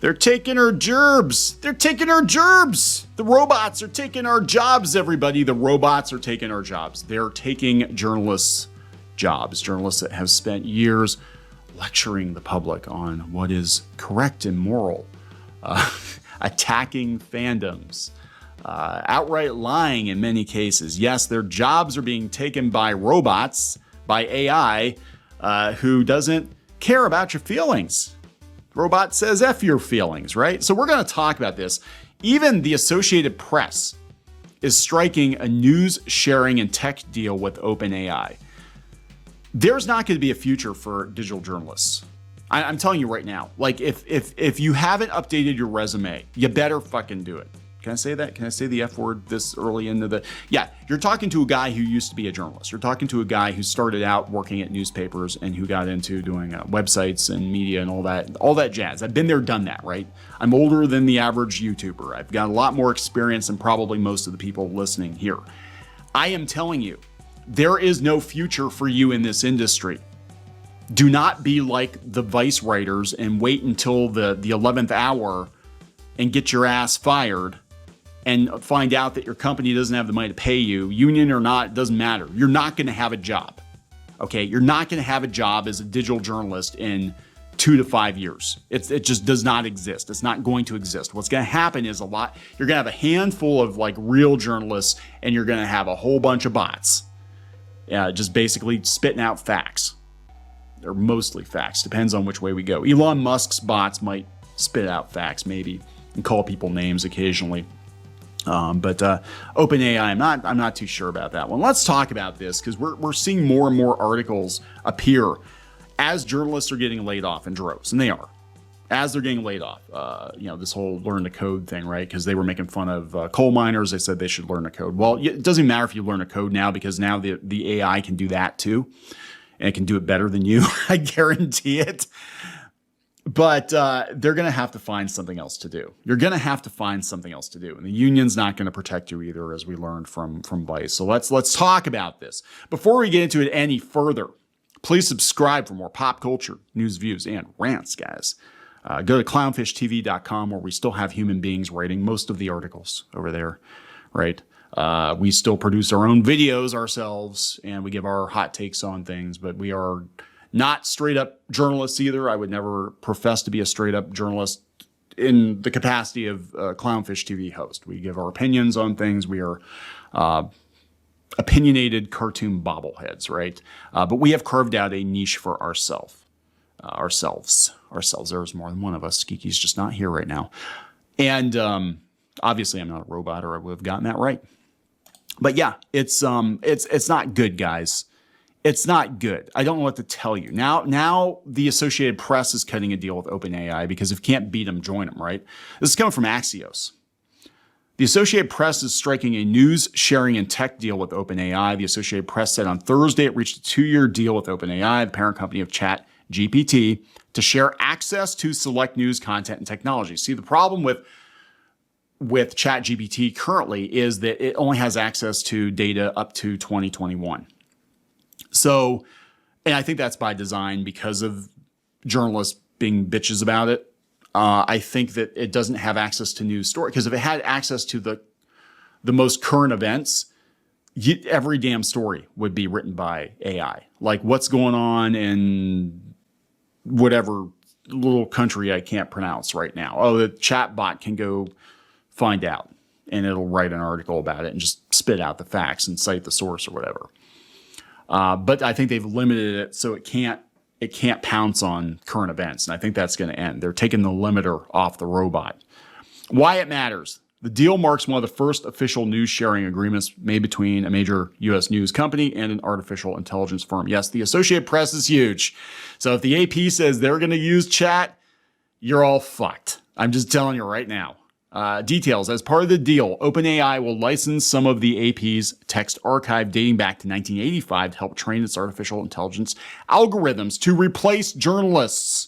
They're taking our gerbs. They're taking our gerbs. The robots are taking our jobs, everybody. The robots are taking our jobs. They're taking journalists' jobs. Journalists that have spent years lecturing the public on what is correct and moral, attacking fandoms, outright lying in many cases. Yes, their jobs are being taken by robots, by AI, who doesn't care about your feelings. Robot says F your feelings, right? So we're going to talk about this. Even the Associated Press is striking a news sharing and tech deal with OpenAI. There's not going to be a future for digital journalists. I'm telling you right now. Like, if you haven't updated your resume, you better fucking do it. Can I say that? Can I say the F word this early into the... Yeah, you're talking to a guy who used to be a journalist. You're talking to a guy who started out working at newspapers and who got into doing websites and media and all that jazz. I've been there, done that, right? I'm older than the average YouTuber. I've got a lot more experience than probably most of the people listening here. I am telling you, there is no future for you in this industry. Do not be like the Vice writers and wait until the 11th hour and get your ass fired and find out that your company doesn't have the money to pay you, union or not, it doesn't matter. You're not going to have a job, okay? You're not going to have a job as a digital journalist in 2 to 5 years. It just does not exist. It's not going to exist. What's going to happen is you're going to have a handful of like real journalists and you're going to have a whole bunch of bots, just basically spitting out facts. They're mostly facts. Depends on which way we go. Elon Musk's bots might spit out facts maybe and call people names occasionally. But OpenAI, I'm not too sure about that one. Let's talk about this because we're seeing more and more articles appear as journalists are getting laid off in droves, and they are. As they're getting laid off, this whole learn to code thing, right? Because they were making fun of coal miners. They said they should learn to code. Well, it doesn't matter if you learn to code now because now the AI can do that too, and it can do it better than you. I guarantee it. But they're going to have to find something else to do. You're going to have to find something else to do. And the union's not going to protect you either, as we learned from Vice. So let's talk about this. Before we get into it any further, please subscribe for more pop culture, news, views, and rants, guys. Go to clownfishtv.com where we still have human beings writing most of the articles over there, right? We still produce our own videos ourselves, and we give our hot takes on things, but we are not straight up journalists either. I would never profess to be a straight up journalist in the capacity of Clownfish TV host. We give our opinions on things. We are opinionated cartoon bobbleheads, right? But we have carved out a niche for ourselves. There's more than one of us. Kiki's just not here right now. And obviously I'm not a robot or I would have gotten that right. But yeah, it's not good, guys. It's not good. I don't know what to tell you. Now the Associated Press is cutting a deal with OpenAI because if you can't beat them, join them, right? This is coming from Axios. The Associated Press is striking a news sharing and tech deal with OpenAI. The Associated Press said on Thursday it reached a 2-year deal with OpenAI, the parent company of ChatGPT, to share access to select news content and technology. See, the problem with ChatGPT currently is that it only has access to data up to 2021. So, and I think that's by design because of journalists being bitches about it. I think that it doesn't have access to news story because if it had access to the most current events, every damn story would be written by AI. Like what's going on in whatever little country I can't pronounce right now. Oh, the chat bot can go find out and it'll write an article about it and just spit out the facts and cite the source or whatever. But I think they've limited it so it can't pounce on current events. And I think that's going to end. They're taking the limiter off the robot. Why it matters. The deal marks one of the first official news sharing agreements made between a major U.S. news company and an artificial intelligence firm. Yes, the Associated Press is huge. So if the AP says they're going to use chat, you're all fucked. I'm just telling you right now. Details. As part of the deal, OpenAI will license some of the AP's text archive dating back to 1985 to help train its artificial intelligence algorithms to replace journalists.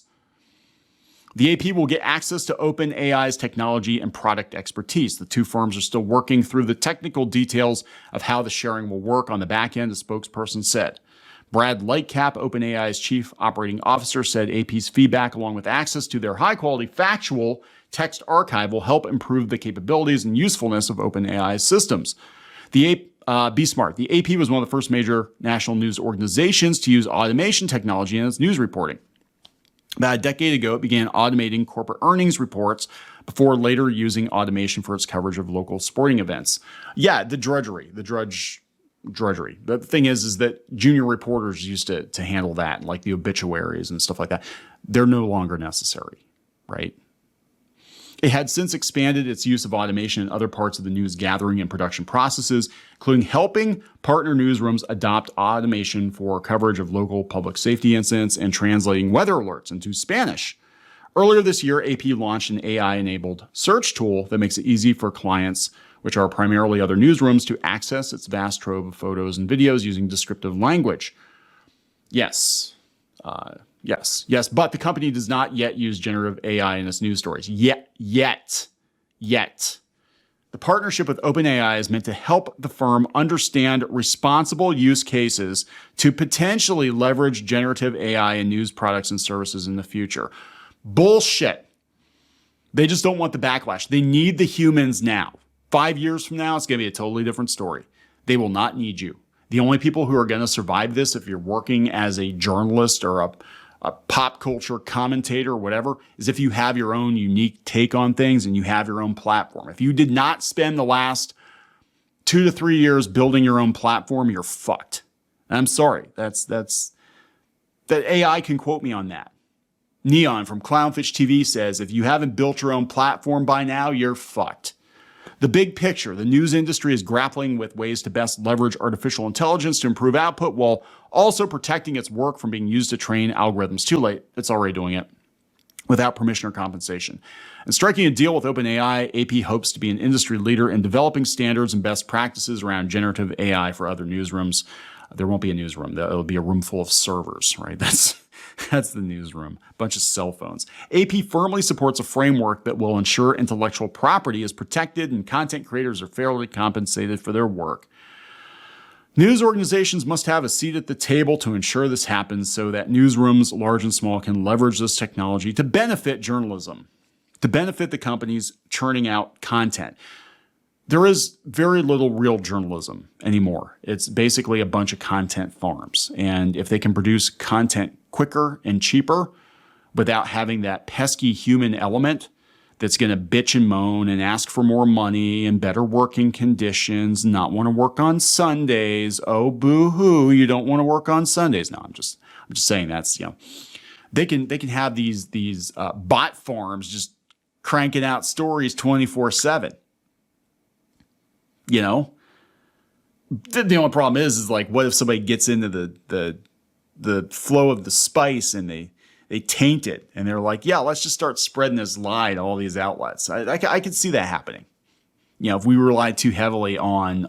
The AP will get access to OpenAI's technology and product expertise. The two firms are still working through the technical details of how the sharing will work on the back end, a spokesperson said. Brad Lightcap, OpenAI's chief operating officer, said AP's feedback, along with access to their high-quality factual text archive, will help improve the capabilities and usefulness of OpenAI's systems. Be smart. The AP was one of the first major national news organizations to use automation technology in its news reporting. About a decade ago, it began automating corporate earnings reports before later using automation for its coverage of local sporting events. Yeah, the drudgery. The thing is that junior reporters used to handle that, like the obituaries and stuff like that. They're no longer necessary, right? It had since expanded its use of automation in other parts of the news gathering and production processes, including helping partner newsrooms adopt automation for coverage of local public safety incidents and translating weather alerts into Spanish. Earlier this year, AP launched an AI-enabled search tool that makes it easy for clients, which are primarily other newsrooms, to access its vast trove of photos and videos using descriptive language. Yes, but the company does not yet use generative AI in its news stories. Yet. The partnership with OpenAI is meant to help the firm understand responsible use cases to potentially leverage generative AI in news products and services in the future. Bullshit. They just don't want the backlash. They need the humans now. 5 years from now, it's going to be a totally different story. They will not need you. The only people who are going to survive this, if you're working as a journalist or a pop culture commentator or whatever, is if you have your own unique take on things and you have your own platform. If you did not spend the last 2 to 3 years building your own platform, you're fucked. And I'm sorry. That AI can quote me on that. Neon from Clownfish TV says, if you haven't built your own platform by now, you're fucked. The big picture, the news industry is grappling with ways to best leverage artificial intelligence to improve output while also protecting its work from being used to train algorithms. Too late. It's already doing it without permission or compensation. And striking a deal with OpenAI, AP hopes to be an industry leader in developing standards and best practices around generative AI for other newsrooms. There won't be a newsroom. It'll be a room full of servers, right? That's the newsroom. A bunch of cell phones. AP firmly supports a framework that will ensure intellectual property is protected and content creators are fairly compensated for their work. News organizations must have a seat at the table to ensure this happens so that newsrooms, large and small, can leverage this technology to benefit journalism, to benefit the companies churning out content. There is very little real journalism anymore. It's basically a bunch of content farms. And if they can produce content quicker and cheaper without having that pesky human element that's going to bitch and moan and ask for more money and better working conditions, not want to work on Sundays. Oh, boo-hoo, you don't want to work on Sundays. No, I'm just saying that's, they can have these bot farms just cranking out stories 24/7. The only problem is like, what if somebody gets into the flow of the spice and they taint it and they're like, yeah, let's just start spreading this lie to all these outlets. I could see that happening. If we rely too heavily on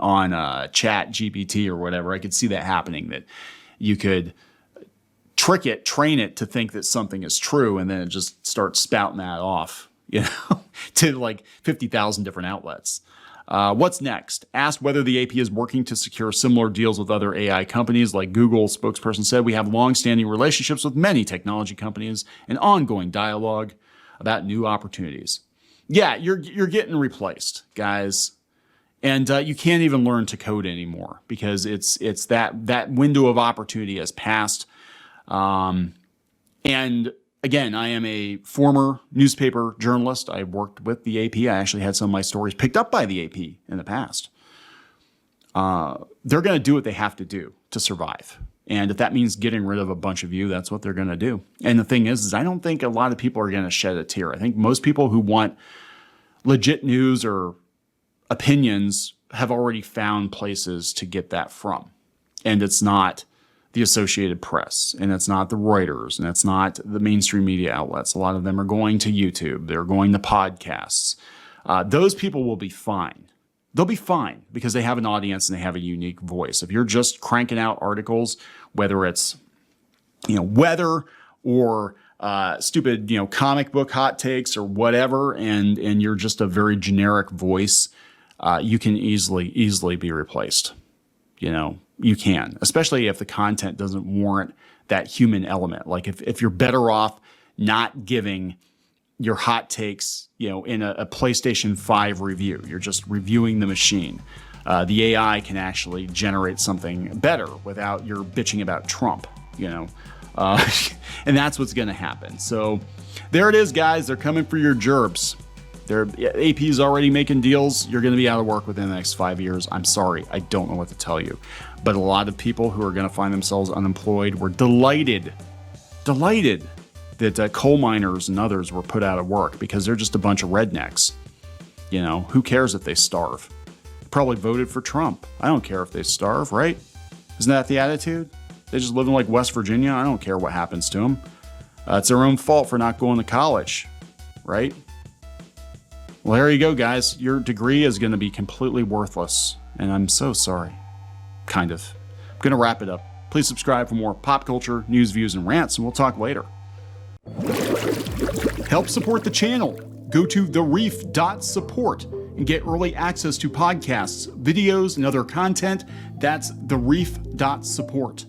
Chat GPT or whatever, I could see that happening, that you could trick it, train it to think that something is true, and then it just starts spouting that off, to like 50,000 different outlets. What's next? Asked whether the AP is working to secure similar deals with other AI companies like Google, spokesperson said, we have long-standing relationships with many technology companies and ongoing dialogue about new opportunities. Yeah, you're getting replaced, guys. And you can't even learn to code anymore because it's that window of opportunity has passed. And again, I am a former newspaper journalist. I worked with the AP. I actually had some of my stories picked up by the AP in the past. They're going to do what they have to do to survive. And if that means getting rid of a bunch of you, that's what they're going to do. And the thing is I don't think a lot of people are going to shed a tear. I think most people who want legit news or opinions have already found places to get that from. And it's not the Associated Press, and it's not the Reuters, and it's not the mainstream media outlets. A lot of them are going to YouTube. They're going to podcasts. Those people will be fine. They'll be fine because they have an audience and they have a unique voice. If you're just cranking out articles, whether it's weather or stupid comic book hot takes or whatever, and you're just a very generic voice, you can easily be replaced. you can, especially if the content doesn't warrant that human element. Like if you're better off not giving your hot takes, in a PlayStation 5 review, you're just reviewing the machine. The AI can actually generate something better without your bitching about Trump, and that's what's going to happen. So there it is, guys. They're coming for your gerbs. AP is already making deals. You're going to be out of work within the next 5 years. I'm sorry. I don't know what to tell you. But a lot of people who are going to find themselves unemployed were delighted that coal miners and others were put out of work because they're just a bunch of rednecks. Who cares if they starve? Probably voted for Trump. I don't care if they starve, right? Isn't that the attitude? They just live in like West Virginia. I don't care what happens to them. It's their own fault for not going to college, right? Well, there you go, guys. Your degree is going to be completely worthless, and I'm so sorry. Kind of. I'm going to wrap it up. Please subscribe for more pop culture, news, views, and rants, and we'll talk later. Help support the channel. Go to thereef.support and get early access to podcasts, videos, and other content. That's thereef.support.